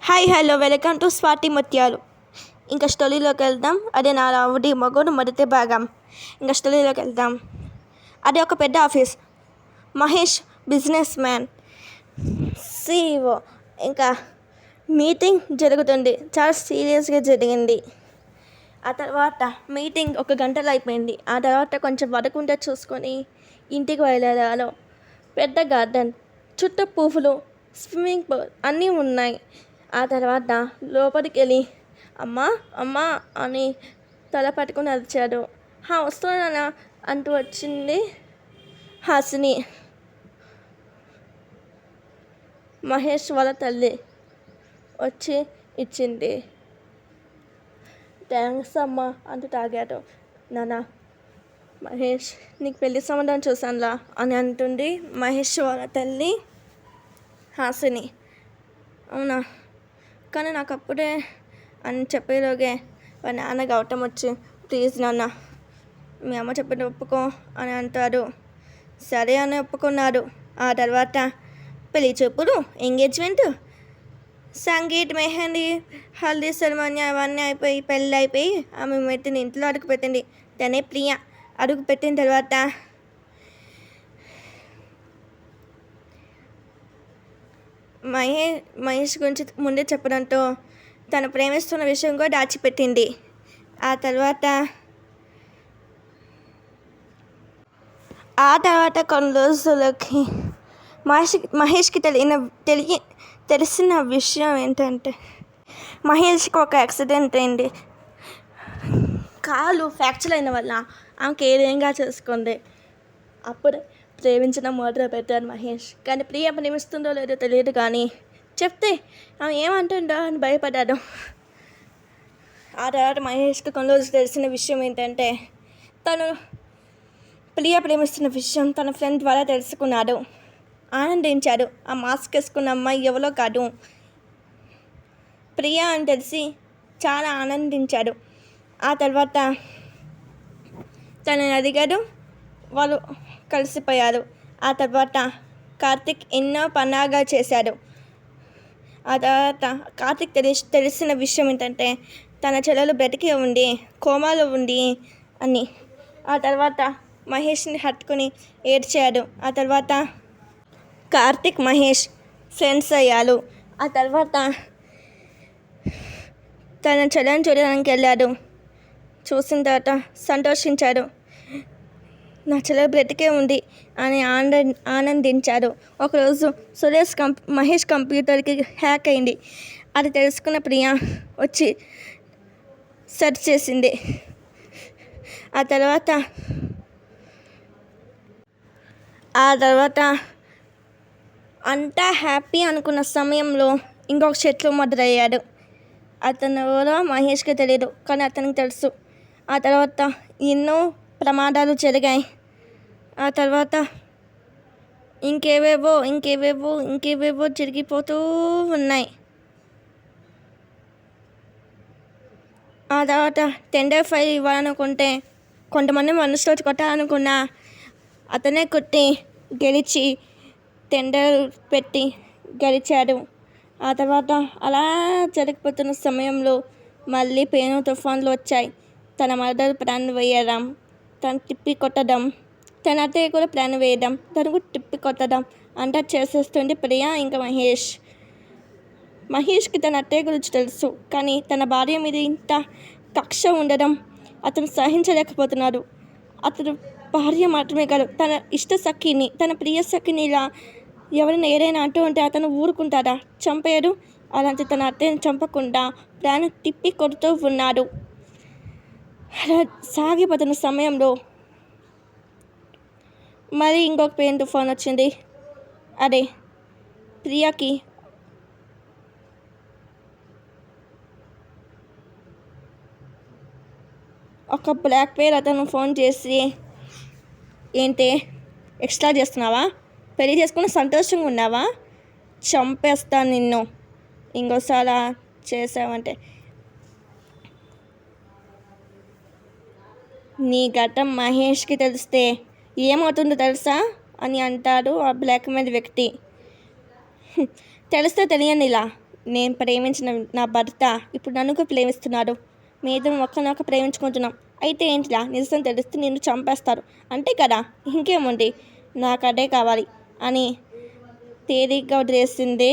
Hi hello welcome to Swathi ముత్యాలు. ఇంకా స్టోరీలోకి వెళ్దాం. అదే నా రావుడి మగుడు మొదటి భాగం. ఇంకా స్టోరీలోకి వెళ్దాం. అది ఒక పెద్ద office. Mahesh business man, CEO. ఇంకా మీటింగ్ జరుగుతుంది. చాలా సీరియస్గా జరిగింది. ఆ తర్వాత మీటింగ్ 1 గంటలో అయిపోయింది. ఆ తర్వాత కొంచెం వరకుంటే చూసుకొని ఇంటికి బయలుదేరాను. పెద్ద గార్డెన్, చుట్టూ పువ్వులు, స్విమ్మింగ్ పూల్ అన్నీ ఉన్నాయి. ఆ తర్వాత లోపలికి వెళ్ళి అమ్మా అమ్మా అని తల పట్టుకుని అరిచాడు. వస్తున్నానా అంటూ వచ్చింది హాసిని, మహేష్ వాళ్ళ తల్లి. వచ్చి ఇచ్చింది. థ్యాంక్స్ అమ్మా అంటూ తాగాడు. నాన్న మహేష్ నీకు పెళ్లి సంబంధం చూసానులా అని అంటుంది మహేష్ వాళ్ళ తల్లి హాసిని. అవునా, కానీ నాకు అప్పుడే అని చెప్పేలోగే వాళ్ళ నాన్న గౌతమ్ వచ్చి ప్లీజ్ నాన్న మీ అమ్మ చెప్పిన ఒప్పుకో అని అంటాడు. సరే అని ఒప్పుకున్నాడు. ఆ తర్వాత పెళ్లి చూపులు, ఎంగేజ్మెంట్, సంగీత్, మెహందీ, హల్దీ సెరమనీ అవన్నీ అయిపోయి పెళ్ళి అయిపోయి ఆమె మెట్టిన ఇంట్లో అడుగు పెట్టింది. తనే ప్రియ. అడుగు పెట్టిన తర్వాత మహేష్ గురించి ముందే చెప్పడంతో తను ప్రేమిస్తున్న విషయం కూడా దాచిపెట్టింది. ఆ తర్వాత కొన్ని రోజులకి మహేష్కి తెలిసిన విషయం ఏంటంటే మహేష్కి ఒక యాక్సిడెంట్ అయింది. కాలు ఫ్రాక్చర్ అయిన వల్ల ఆమెకి ఏదేంగా చేసుకుంది. అప్పుడు ప్రేమించడం మొదలు పెట్టాడు మహేష్. కానీ ప్రియ ప్రేమిస్తుందో లేదో తెలియదు. కానీ చెప్తే ఆమె ఏమంటుందో అని భయపడ్డాడు. ఆ తర్వాత మహేష్కి కొన్ని రోజులు తెలిసిన విషయం ఏంటంటే తను ప్రియ ప్రేమిస్తున్న విషయం తన ఫ్రెండ్ ద్వారా తెలుసుకున్నాడు. ఆనందించాడు. ఆ మాస్క్ వేసుకున్న అమ్మాయి ఎవరో కాదు, ప్రియ అని తెలిసి చాలా ఆనందించాడు. ఆ తర్వాత తనని అడిగాడు. వాళ్ళు కలిసిపోయారు. ఆ తర్వాత కార్తిక్ ఎన్నో పన్నాగా చేశాడు. ఆ తర్వాత కార్తిక్ తెలిసిన విషయం ఏంటంటే తన చెల్లెలు బ్రతికి ఉండి కోమాలో ఉంది అని. ఆ తర్వాత మహేష్ని హత్తుకుని ఏడ్చాడు. ఆ తర్వాత కార్తిక్ మహేష్ ఫ్రెండ్స్ అయ్యారు. ఆ తర్వాత తన చెల్లెని చూడడానికి వెళ్ళాడు. చూసిన తర్వాత సంతోషించాడు. నా చెల్లెలు బ్రతికే ఉంది అని ఆనందించాడు. ఒకరోజు మహేష్ కంప్యూటర్కి హ్యాక్ అయింది. అది తెలుసుకున్న ప్రియ వచ్చి సెర్చ్ చేసింది. ఆ తర్వాత అంతా హ్యాపీ అనుకున్న సమయంలో ఇంకొక శత్రు మొదలయ్యాడు. అతను ఎవరో మహేష్కి తెలియదు, కానీ అతనికి తెలుసు. ఆ తర్వాత ఎన్నో ప్రమాదాలు జరిగాయి. ఆ తర్వాత ఇంకేవేవో జరిగిపోతూ ఉన్నాయి. ఆ తర్వాత టెండర్ ఫైల్ ఇవ్వాలనుకుంటే కొంతమంది మనుషులు కొట్టాలనుకున్నా అతనే కొట్టి గెలిచి టెండర్ పెట్టి గెలిచాడు. ఆ తర్వాత అలా జరిగిపోతున్న సమయంలో మళ్ళీ పేను తుఫాన్లు వచ్చాయి. తన మదర్ ప్రాణం వేయడం, తను తిప్పి కొట్టడం, తన అత్తయ్య కూడా ప్రాణం వేయడం, తను కూడా తిప్పి కొట్టడం అంతా చేసేస్తుంది ప్రియ. ఇంకా మహేష్కి తన అత్తయ్య గురించి తెలుసు, కానీ తన భార్య మీద ఇంత కక్ష ఉండడం అతను సహించలేకపోతున్నాడు. అతను భార్య మాత్రమే కాదు, తన ఇష్ట సఖిని, తన ప్రియ సఖిని ఇలా ఎవరైనా ఏదైనా అంటూ ఉంటే అతను ఊరుకుంటాడా? చంపేయడు. అలాంటి తన అత్తయ్యని చంపకుండా ప్రాణం తిప్పి కొడుతూ ఉన్నాడు. అలా సాగిపోతున్న సమయంలో మరి ఇంకొక పెయిన్ తుఫాన్ వచ్చింది. అదే ప్రియకి ఒక బ్లాక్ పేర్ అతను ఫోన్ చేసి, ఏంటి ఎక్స్ట్రా చేస్తున్నావా? పెళ్లి చేసుకుని సంతోషంగా ఉన్నావా? చంపేస్తాను నిన్ను ఇంకోసారి చేసావంటే. నీ ఘటం మహేష్కి తెలిస్తే ఏమవుతుందో తెలుసా అని అంటాడు ఆ బ్లాక్ మెయిల్ వ్యక్తి. తెలిస్తే తెలియని ఇలా నేను ప్రేమించిన నా భర్త ఇప్పుడు నన్ను కూడా ప్రేమిస్తున్నాడు. మేమిద్దరం ఒకరినొక ప్రేమించుకుంటున్నాం. అయితే ఏంటిలా నిజం తెలిస్తే నిన్ను చంపేస్తారు అంతే కదా, ఇంకేముంది, నాకు అదే కావాలి అని తేలిగ్గా వదిలేసింది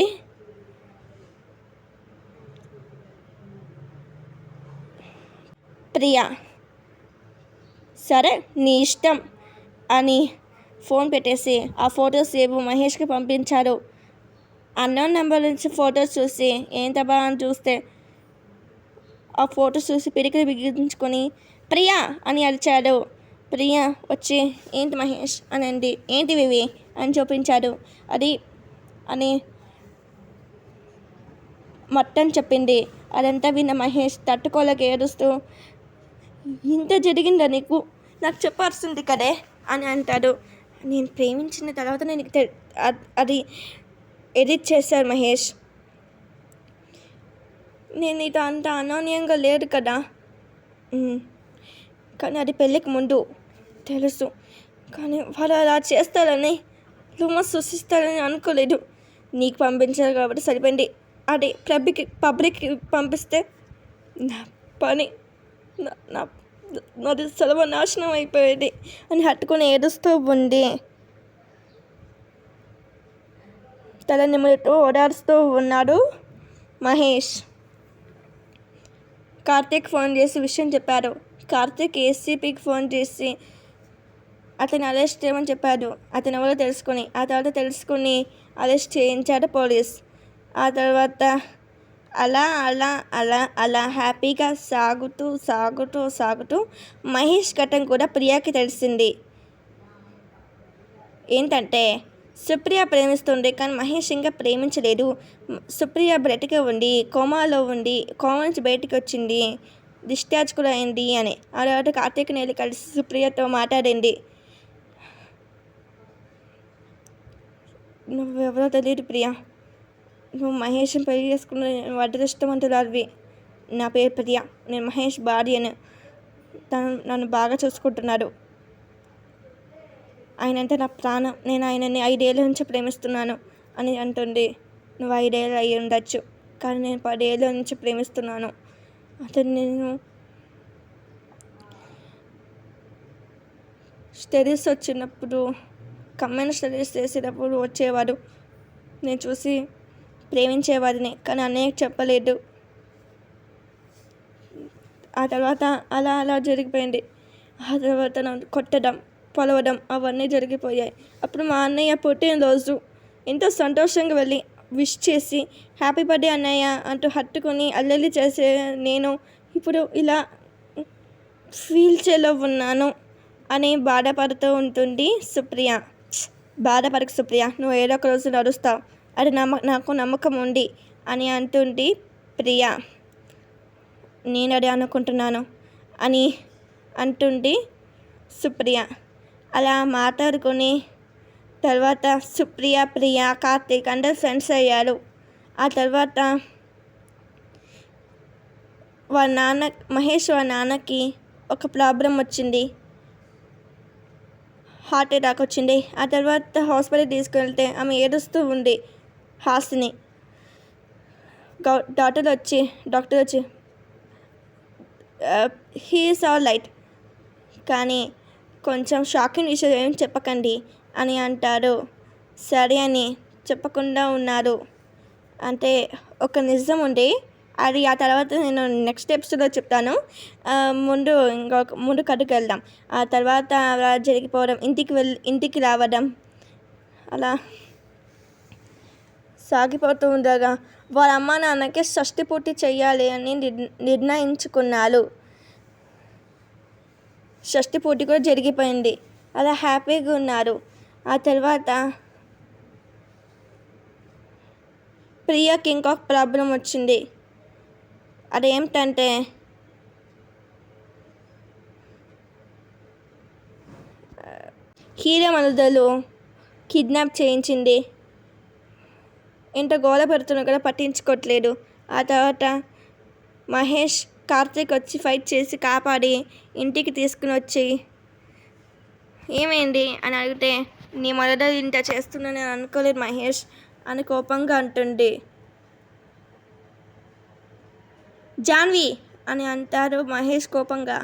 ప్రియా. సరే నీ ఇష్టం అని ఫోన్ పెట్టేసి ఆ ఫొటోస్ ఏవో మహేష్కి పంపించారు. అన్నోన్ నెంబర్ నుంచి ఫొటోస్ చూసి ఏంటబ్బా అని చూస్తే ఆ ఫొటోస్ చూసి పిడికిలు బిగించుకొని ప్రియా అని అరిచాడు. ప్రియా వచ్చి ఏంటి మహేష్ అని అంది. ఏంటివి ఇవి అని చూపించాడు. అది అని మొత్తం చెప్పింది. అదంతా విన్న మహేష్ తట్టుకోలేక ఏడుస్తూ ఇంత జరిగిందా నీకు, నాకు చెప్పాల్సింది కదే అని అంటాడు. నేను ప్రేమించిన తర్వాత నేను అది ఎడిట్ చేశారు మహేష్. నేను ఇది అంత అనోన్యంగా లేదు కదా, కానీ అది పెళ్ళికి ముందు తెలుసు. కానీ వాళ్ళు అలా చేస్తారని రూమర్స్ సృష్టిస్తారని అనుకోలేదు. నీకు పంపించారు కాబట్టి సరిపోయింది. అది పబ్లిక్కి పంపిస్తే నా పని నాది సర్వనాశనం అయిపోయేది అని హత్తుకొని ఏడుస్తూ ఉంది. తల నిమురుతూ ఓదారుస్తూ ఉన్నాడు మహేష్. కార్తీక్ ఫోన్ చేసి విషయం చెప్పారు. కార్తీక్ ఏసీపీకి ఫోన్ చేసి అతను అరెస్ట్ చేయమని చెప్పాడు. అతను ఎవరో తెలుసుకుని ఆ తర్వాత తెలుసుకుని అరెస్ట్ చేయించాడు పోలీస్. ఆ తర్వాత అలా అలా అలా అలా హ్యాపీగా సాగుతూ మహేష్ ఘటన కూడా ప్రియాకి తెలిసింది. ఏంటంటే సుప్రియ ప్రేమిస్తుంది కానీ మహేష్ ఇంకా ప్రేమించలేదు. సుప్రియ బ్రతికే ఉండి కోమా నుంచి బయటికి వచ్చింది, డిశ్చార్జ్ కూడా అయింది అని. ఆ తర్వాత కార్తీక్ నేలి కలిసి సుప్రియతో మాట్లాడింది. నువ్వెవరో తెలియదు ప్రియా, నువ్వు మహేష్ని పెళ్లి చేసుకున్న అదృష్టవంతురాలివి. నా పేరు ప్రియా, నేను మహేష్ భార్యను. తను నన్ను బాగా చూసుకుంటున్నాడు. ఆయన అంటే నా ప్రాణం. నేను ఆయనని 5 ఏళ్ళ నుంచి ప్రేమిస్తున్నాను అని అంటుంది. నువ్వు 5 ఏళ్ళు అయ్యి ఉండొచ్చు, కానీ నేను 10 ఏళ్ళ నుంచి ప్రేమిస్తున్నాను. అతను నేను స్టడీస్ వచ్చినప్పుడు కమ్మైన స్టడీస్ చేసేటప్పుడు వచ్చేవాడు. నేను చూసి ప్రేమించేవాడిని, కానీ అన్నయ్యకి చెప్పలేదు. ఆ తర్వాత అలా అలా జరిగిపోయింది. ఆ తర్వాత నన్ను కొట్టడం, పొలవడం అవన్నీ జరిగిపోయాయి. అప్పుడు మా అన్నయ్య పుట్టినరోజు ఎంతో సంతోషంగా వెళ్ళి విష్ చేసి హ్యాపీ బర్త్డే అన్నయ్య అంటూ హత్తుకొని అల్లెల్లి చేసే నేను ఇప్పుడు ఇలా వీల్చైర్లో ఉన్నాను అని బాధపడుతూ ఉంటుంది సుప్రియ. బాధపడకు సుప్రియ, నువ్వు ఏదో ఒక రోజు నడుస్తావు, అది నాకు నమ్మకం ఉంది అని అంటుంది ప్రియా. నేను అదే అనుకుంటున్నాను అని అంటుంది సుప్రియ. అలా మాట్లాడుకొని తర్వాత సుప్రియ, ప్రియా, కార్తీక్ అందరు ఫ్రెండ్స్ అయ్యారు. ఆ తర్వాత మహేష్ వాళ్ళ నాన్నకి ఒక ప్రాబ్లం వచ్చింది, హార్ట్ అటాక్ వచ్చింది. ఆ తర్వాత హాస్పిటల్ తీసుకెళ్తే ఆమె ఏడుస్తూ ఉంది హాసిని. డాక్టర్ వచ్చి హీఈస్ ఆల్ రైట్, కానీ కొంచెం షాకింగ్ విషయం ఏం చెప్పకండి అని అంటారు. సరే అని చెప్పకుండా ఉన్నారు. అంటే ఒక నిజం ఉంది, అది ఆ తర్వాత నేను నెక్స్ట్ ఎపిసోడ్లో చెప్తాను. ముందు కథకు వెళ్దాం. ఆ తర్వాత అలా జరిగిపోవడం, ఇంటికి రావడం అలా సాగిపోతూ ఉండగా వాళ్ళ అమ్మ నాన్నకి షష్టి పూర్తి చెయ్యాలి అని నిర్ణయించుకున్నారు. షష్టి పూర్తి కూడా జరిగిపోయింది. అలా హ్యాపీగా ఉన్నారు. ఆ తర్వాత ప్రియాకి ఇంకొక ప్రాబ్లం వచ్చింది. అదేమిటంటే హీరో మనుదలు కిడ్నాప్ చేయించింది. ఇంత గోల పెడుతున్నా కూడా పట్టించుకోవట్లేదు. ఆ తర్వాత మహేష్, కార్తీక్ వచ్చి ఫైట్ చేసి కాపాడి ఇంటికి తీసుకుని వచ్చి ఏమైంది అని అడిగితే నీ మనుదలు ఇంత చేస్తున్నా నేను అనుకోలేదు మహేష్ అని కోపంగా అంటుంది. జాన్వి అని అంటారు మహేష్ కోపంగా.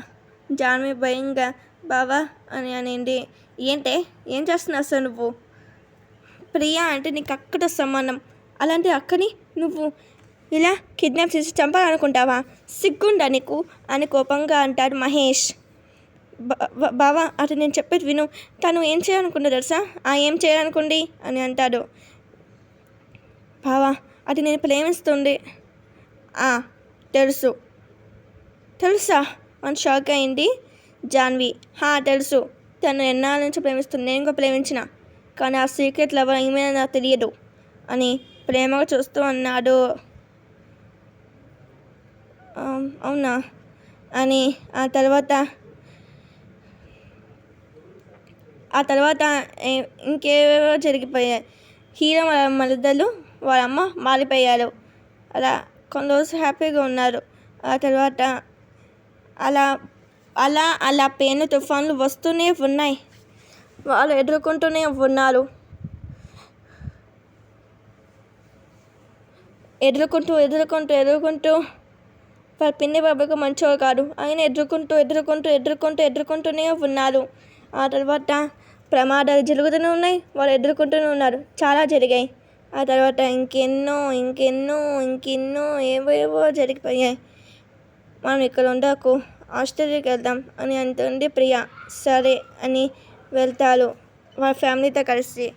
జాన్వి భయంగా బావా అని అనింది. ఏంటే ఏం చేస్తున్నావు సార్ నువ్వు? ప్రియా అంటే నీకు అక్కడ సంబంధం, అలాంటి అక్కని నువ్వు ఇలా కిడ్నాప్ చేసి చంపాలనుకుంటావా? సిగ్గుండా నీకు అని కోపంగా అంటాడు మహేష్. బావా అటు నేను చెప్పేది విను, తను ఏం చేయాలనుకుంటా తెలుసా? ఏం చేయాలనుకోండి అని అంటాడు. బావా అది నేను ప్రేమిస్తుంది. తెలుసు. తెలుసా అని షాక్ అయింది జాన్వి. తెలుసు, తను ఎన్నాళ్ళ నుంచి ప్రేమిస్తుంది, నేను కూడా ప్రేమించిన, కానీ ఆ సీక్రెట్ లవర్ ఏమైనా నాకు తెలియదు అని ప్రేమగా చూస్తూ అన్నాడు. అవునా అని ఆ తర్వాత ఇంకేవేవో జరిగిపోయాయి. హీరో మరిద్దరు వాళ్ళ అమ్మ మారిపోయారు. అలా కొన్ని రోజులు హ్యాపీగా ఉన్నారు. ఆ తర్వాత అలా అలా అలా పేను తుఫాన్లు వస్తూనే ఉన్నాయి. వాళ్ళు ఎదుర్కొంటూనే ఉన్నారు. ఎదుర్కొంటూ వాళ్ళ పిన్ని బాబాయ్కి మంచిగా కాదు, ఆయన ఎదుర్కొంటూనే ఉన్నారు. ఆ తర్వాత ప్రమాదాలు జరుగుతూనే ఉన్నాయి, వాళ్ళు ఎదుర్కొంటూనే ఉన్నారు. చాలా జరిగాయి. ఆ తర్వాత ఇంకెన్నో ఏవేవో జరిగిపోయాయి. మనం ఇక్కడ ఉండకు, ఆస్ట్రేలియాకి వెళ్దాం అని అంటుంది ప్రియా. సరే అని వెళ్తారు వాళ్ళ ఫ్యామిలీతో కలిసి.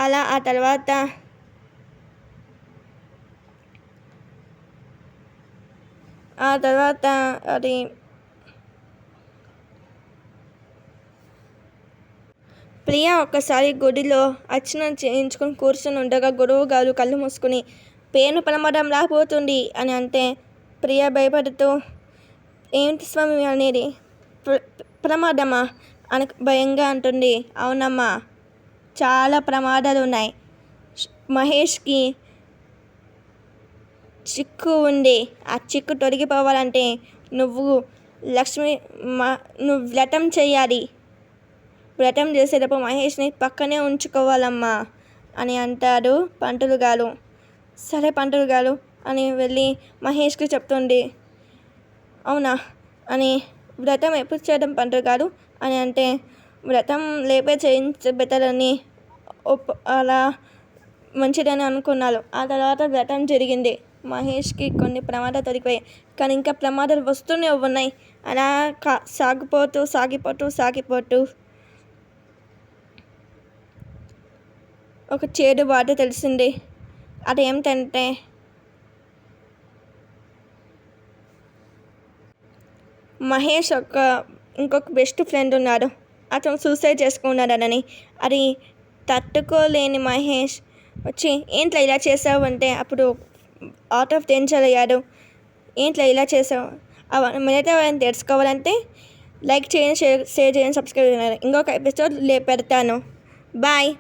అలా ఆ తర్వాత అది ప్రియా ఒక్కసారి గుడిలో అర్చన చేయించుకొని కూర్చొని ఉండగా గురువు గారు కళ్ళు మూసుకుని పేను ప్రమాదం రాబోతుంది అని అంటే ప్రియా భయపడుతూ ఏంటి స్వామి అనేది? ప్రమాదమా అని భయంగా అంటుంది. అవునమ్మా, చాలా ప్రమాదాలు ఉన్నాయి. మహేష్కి చిక్కు ఉంది. ఆ చిక్కు తొలగిపోవాలంటే నువ్వు వ్రతం చేయాలి. వ్రతం చేసేటప్పుడు మహేష్ని పక్కనే ఉంచుకోవాలమ్మా అని అంటాడు పంతులు గారు. సరే పంతులు గారు అని వెళ్ళి మహేష్కి చెప్తుంది. అవునా అని వ్రతం ఎప్పుడు చేయడం పంతులు గారు అని అంటే వ్రతం లేపే చేయించబెట్టాలని అలా మంచిదని అనుకున్నారు. ఆ తర్వాత వ్రతం జరిగింది. మహేష్కి కొన్ని ప్రమాదాలు తొలగిపోయాయి, కానీ ఇంకా ప్రమాదాలు వస్తూనే ఉన్నాయి. అలా సాగిపోతూ ఒక చేదు వార్త తెలిసింది. అదేమిటంటే మహేష్ ఇంకొక బెస్ట్ ఫ్రెండ్ ఉన్నాడు, అతను సూసైడ్ చేసుకున్నాడని. అది తట్టుకోలేని మహేష్ వచ్చి ఏంట్లో ఇలా చేసావు అంటే అప్పుడు అవుట్ ఆఫ్ డేంజర్ అయ్యాడు. ఏంట్లో ఇలా చేసావు మిగతా వాళ్ళని తెలుసుకోవాలంటే లైక్ చేయండి, షేర్ చేయండి, సబ్స్క్రైబ్ చేయండి. ఇంకొక ఎపిసోడ్ పెడతాను. బాయ్.